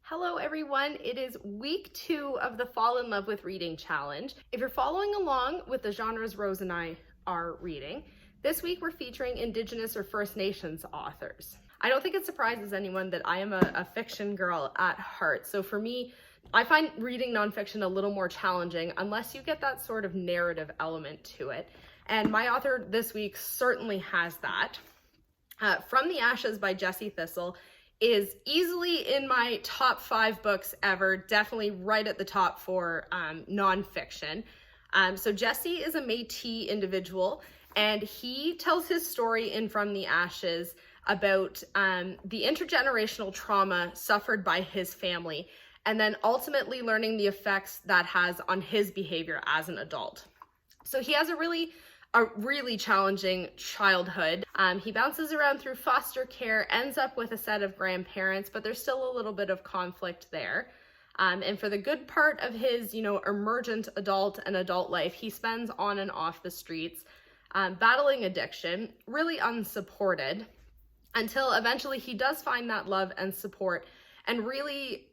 Hello everyone, it is week 2 of the Fall in Love with Reading Challenge. If you're following along with the genres Rose and I are reading, this week we're featuring Indigenous or First Nations authors. I don't think it surprises anyone that I am a fiction girl at heart, so for me, I find reading nonfiction a little more challenging unless you get that sort of narrative element to it, and my author this week certainly has that. From the Ashes by Jessie Thistle is easily in my top 5 books ever, definitely right at the top for nonfiction. So Jessie is a Métis individual, and he tells his story in From the Ashes about the intergenerational trauma suffered by his family, and then ultimately learning the effects that has on his behavior as an adult. So he has a really challenging childhood. He bounces around through foster care, ends up with a set of grandparents, but there's still a little bit of conflict there. And for the good part of his, emergent adult and adult life, he spends on and off the streets, battling addiction, really unsupported, until eventually he does find that love and support and really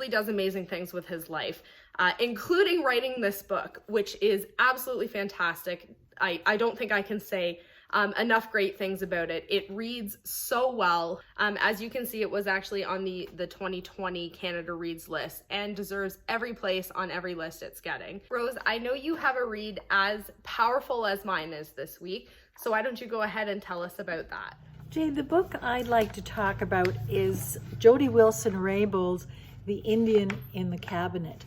does amazing things with his life, including writing this book, which is absolutely fantastic. I don't think I can say enough great things about it. It reads so well. As you can see, it was actually on the 2020 Canada Reads list and deserves every place on every list it's getting. Rose, I know you have a read as powerful as mine is this week, so why don't you go ahead and tell us about that? Jane, the book I'd like to talk about is Jody Wilson-Raybould's The Indian in the Cabinet.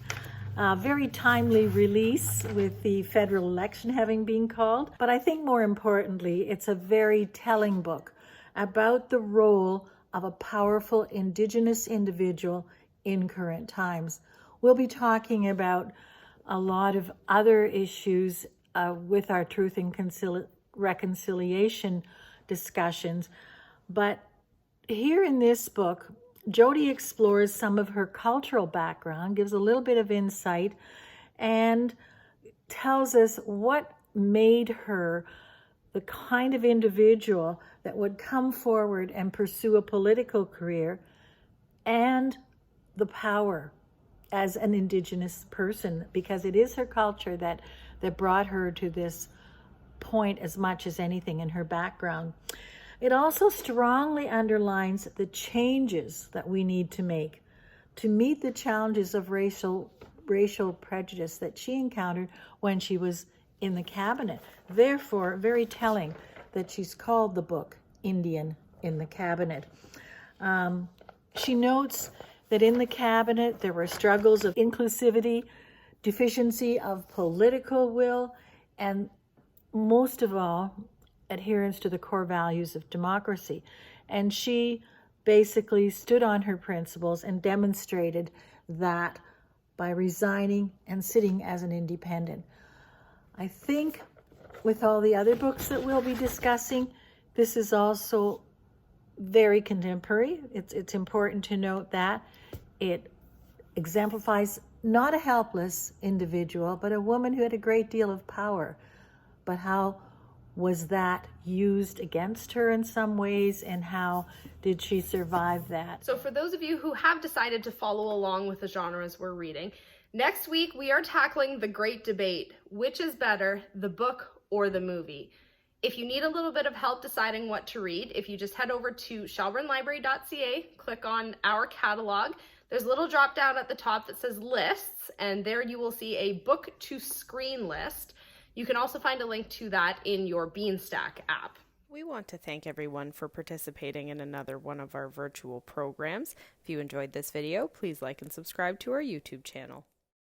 Very timely release with the federal election having been called, but I think more importantly, it's a very telling book about the role of a powerful Indigenous individual in current times. We'll be talking about a lot of other issues with our Truth and Reconciliation discussions, but here in this book, Jody explores some of her cultural background, gives a little bit of insight, and tells us what made her the kind of individual that would come forward and pursue a political career, and the power as an Indigenous person, because it is her culture that brought her to this point as much as anything in her background. It also strongly underlines the changes that we need to make to meet the challenges of racial prejudice that she encountered when she was in the cabinet. Therefore, very telling that she's called the book Indian in the Cabinet. She notes that in the cabinet there were struggles of inclusivity, deficiency of political will, and most of all, adherence to the core values of democracy. And she basically stood on her principles and demonstrated that by resigning and sitting as an independent. I think with all the other books that we'll be discussing, this is also very contemporary. It's important to note that it exemplifies not a helpless individual, but a woman who had a great deal of power. But how was that used against her in some ways, and how did she survive that? So for those of you who have decided to follow along with the genres we're reading, next week we are tackling the great debate: which is better, the book or the movie? If you need a little bit of help deciding what to read, if you just head over to shelburneLibrary.ca, click on our catalog, there's a little drop down at the top that says lists, and there you will see a book to screen list. You can also find a link to that in your Beanstack app. We want to thank everyone for participating in another one of our virtual programs. If you enjoyed this video, please like and subscribe to our YouTube channel.